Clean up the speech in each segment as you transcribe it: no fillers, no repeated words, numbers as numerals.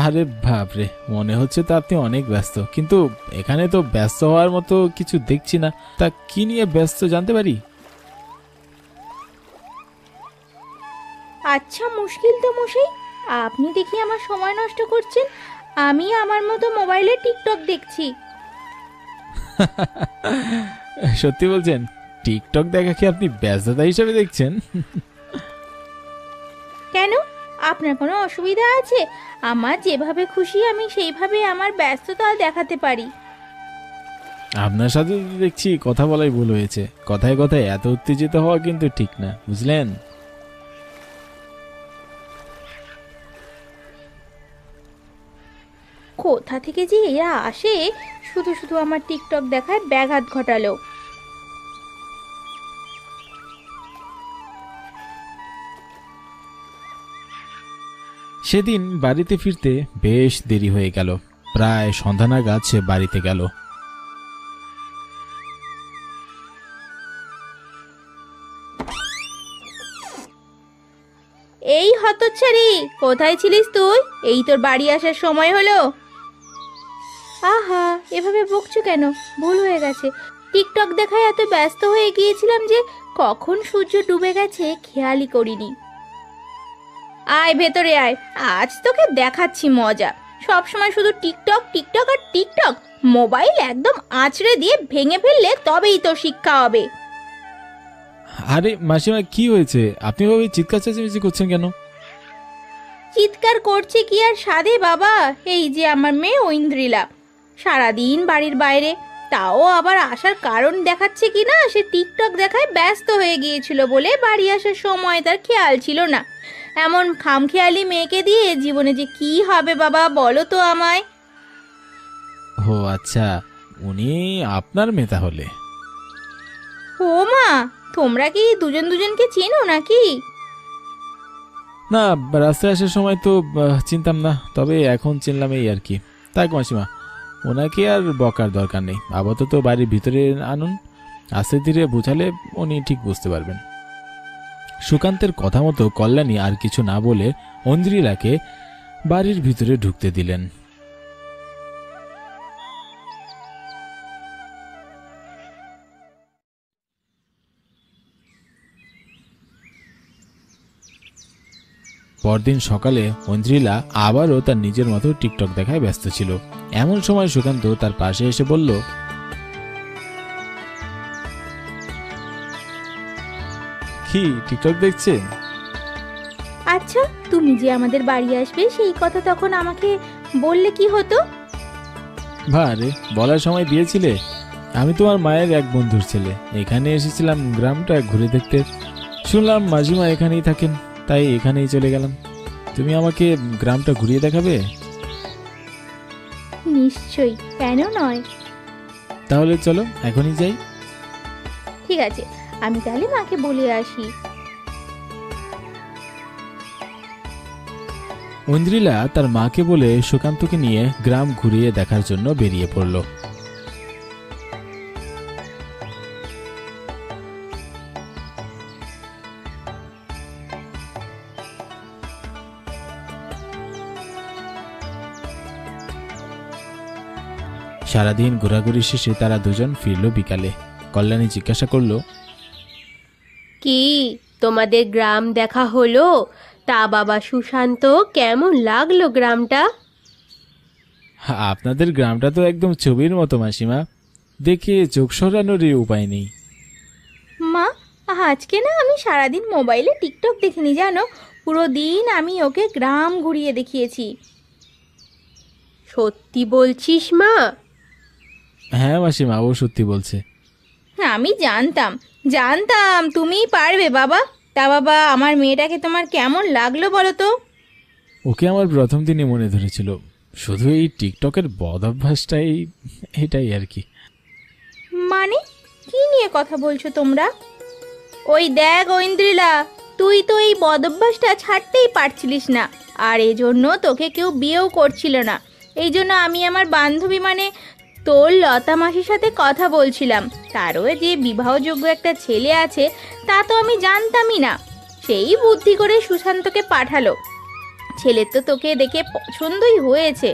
আরে বাপরে, মনে হচ্ছে তো আপনি অনেক ব্যস্ত, কিন্তু এখানে তো ব্যস্ত হওয়ার মতো কিছু দেখছি না। তা কি নিয়ে ব্যস্ত জানতে পারি? আচ্ছা, মুশকিল তো মশাই, আপনি দেখি আমার সময় নষ্ট করছেন। আমি আমার মতো মোবাইলে টিকটক দেখছি। সত্যি বলছেন? টিকটক দেখা কি আপনি ব্যস্ততা হিসেবে দেখছেন? কেন, আপনার কোনো অসুবিধা আছে? আমার যেভাবে খুশি আমি সেইভাবে আমার ব্যস্ততা দেখাতে পারি। আপনার সাথে তো দেখছি কথা বলাই ভুল হয়েছে। কথায় কথায় এত উত্তেজিত হওয়া কিন্তু ঠিক না, বুঝলেন? কোথা থেকে যে এরা আসে, শুধু শুধু আমার টিকটক দেখায় ব্যাঘাত ঘটালো। সেদিন বাড়িতে ফিরতে বেশ দেরি হয়ে গেল। প্রায় সন্ধ্যা নাগাদ সে বাড়িতে গেল। এই হতচ্ছাড়ি, কোথায় ছিলিস তুই? এই তোর বাড়ি আসার সময় হলো। আহা, এভাবে বকছো কেন? ভুল হয়ে গেছে। টিকটক দেখায় এত ব্যস্ত হয়ে গিয়েছিলাম যে কখন সূর্য ডুবে গেছে খেয়ালই করিনি। আয় ভেতরে আয়, আজ তোকে দেখাচ্ছি মজা। সব সময় শুধু টিকটক টিকটক আর টিকটক। মোবাইল একদম আঁচড়ে দিয়ে ভেঙে ফেললে তবেই তো শিক্ষা হবে। আরে মাসিমা, কি হয়েছে? আপনি ভাবে চিৎকার চেঁচামেচি করছেন কেন? চিৎকার করছে কি আর সাধে বাবা, এই যে আমার মেয়ে ঐন্দ্রিলা, সারাদিন বাড়ির বাইরে, তাও আবার আসার কারণ দেখাচ্ছে কি না, সে টিকটক দেখায় ব্যস্ত হয়ে গিয়েছিল বলে বাড়ি আসার সময় তার খেয়াল ছিল না। এমন খামখেয়ালি মেয়েকে দিয়ে জীবনে যে কি হবে বাবা, বলো তো আমায়। ও আচ্ছা, উনি আপনার মেয়ে তাহলে? ও মা, তোমরা কি দুজন দুজনকে চেনো নাকি? না, রাস্তায় আসার সময় তো চিনতাম না, তবে এখন চিনলাম এই আর কি। তাই মাসিমা, ওনাকে আর বকার দরকার নেই। আপাতত বাড়ির ভিতরে আনুন, আস্তে ধীরে বুঝালে উনি ঠিক বুঝতে পারবেন। সুকান্তের কথা মতো কল্যাণী আর কিছু না বলে ঐন্দ্রিলাকে বাড়ির ভিতরে ঢুকতে দিলেন। পরদিন সকালে ঐন্দ্রিলা আবারও তার নিজের মতো টিকটক দেখায় ব্যস্ত ছিল। এমন সময় সুকান্ত তার পাশে এসে বলল, কি টিকটক দেখছেন? আচ্ছা, তুমি যে আমাদের বাড়ি আসবে সেই কথা তখন আমাকে বললে কি হতো? ভারে, বলার সময় দিয়েছিলে। আমি তোমার মায়ের এক বন্ধুর ছেলে, এখানে এসেছিলাম গ্রামটা ঘুরে দেখতে। শুনলাম মাঝিমা এখানেই থাকেন, তাই এখানেই চলে গেলাম। তুমি আমাকে গ্রামটা ঘুরিয়ে দেখাবে? নিশ্চয়ই, কেন নয়। তাহলে চলো এখনই যাই। ঠিক আছে, আমি তাহলে মাকে বলে আসি। ঐন্দ্রিলা তার মাকে বলে সুকান্তকে নিয়ে গ্রাম ঘুরিয়ে দেখার জন্য বেরিয়ে পড়ল। সারাদিন ঘোরাঘুরি শেষে তারা দুজন ফিরল বিকালে। কল্যাণী জিজ্ঞাসা করল, কি তোমাদের গ্রাম দেখা হলো? তা বাবা সুশান্ত, কেমন লাগলো গ্রামটা? আপনাদের গ্রামটা তো একদম ছবির মতো মাসিমা, দেখে চোখ সরানোরই উপায় নেই। মা, আজকে না আমি সারাদিন মোবাইলে টিকটক দেখিনি জানো। পুরো দিন আমি ওকে গ্রাম ঘুরিয়ে দেখিয়েছি। সত্যি বলছিস মা? হ্যাঁ মাসিমা, ও সত্যি বলছে। আমি জানতাম জানতাম তুমিই পারবে বাবা। তা বাবা, আমার মেয়েটাকে তোমার কেমন লাগলো বলো তো? ওকে আমার প্রথম দিনই মনে ধরেছিল, শুধু এই টিকটকের বদ অভ্যাসটাই, এটাই আর কি। মানে কি নিয়ে কথা বলছো তোমরা? ওই দেখ ঐন্দ্রিলা, তুই তো এই বদভ্যাসটা ছাড়তেই পারছিলিস না, আর এজন্য তোকে কেউ বিয়েও করছিল না। এই জন্য আমি আমার বান্ধবী মানে তোর লতা মাসির সাথে কথা বলছিলাম। তারও যে বিবাহযোগ্য একটা ছেলে আছে তা তো আমি জানতামই না। সেই বুদ্ধি করে সুশান্তকে পাঠালো। ছেলের তো তোকে দেখে পছন্দই হয়েছে,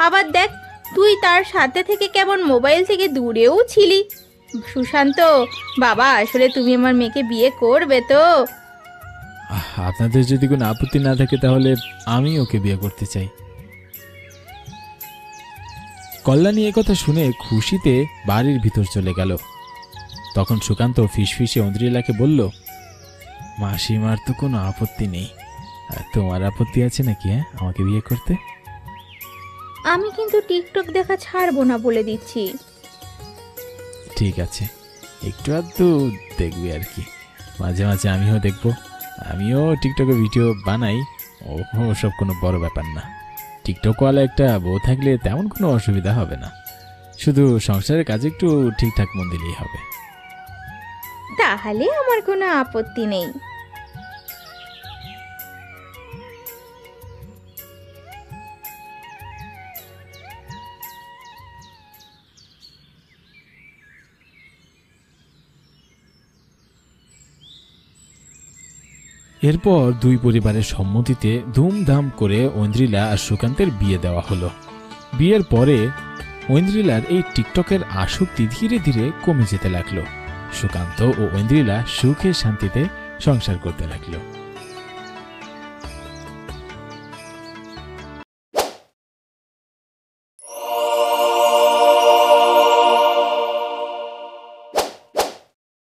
আবার দেখ তুই তার সাথে থেকে কেমন মোবাইল থেকে দূরেও ছিলি। সুশান্ত বাবা, আসলে তুমি আমার মেয়েকে বিয়ে করবে তো? আপনাদের যদি কোনো আপত্তি না থাকে তাহলে আমি ওকে বিয়ে করতে চাই। কল্যাণী কথা শুনে খুশিতে বাড়ির ভিতর চলে গেল। তখন সুকান্ত ফিসফিসে ঐন্দ্রিলাকে বলল, মাসিমার তো কোনো আপত্তি নেই, তোমার আপত্তি আছে নাকি আমাকে বিয়ে করতে? আমি কিন্তু টিকটক দেখা ছাড়বো না বলে দিচ্ছি। ঠিক আছে, একটু আধটু দেখবি আর কি, মাঝে মাঝে আমিও দেখবো। আমিও টিকটকে ভিডিও বানাই, সব কোনো বড় ব্যাপার না। টিকটকওয়ালা একটা বউ থাকলে তেমন কোনো অসুবিধা হবে না, শুধু সংসারের কাজে একটু ঠিকঠাক মন দিলেই হবে। তাহলে আমার কোনো আপত্তি নেই। এরপর দুই পরিবারের সম্মতিতে ধুমধাম করে ঐন্দ্রিলা আর সুকান্তের বিয়ে দেওয়া হলো। বিয়ের পরে ঐন্দ্রিলার এই টিকটকের আসক্তি ধীরে ধীরে কমে যেতে লাগলো। সুকান্ত ও ঐন্দ্রিলা সুখে শান্তিতে সংসার করতে লাগলো।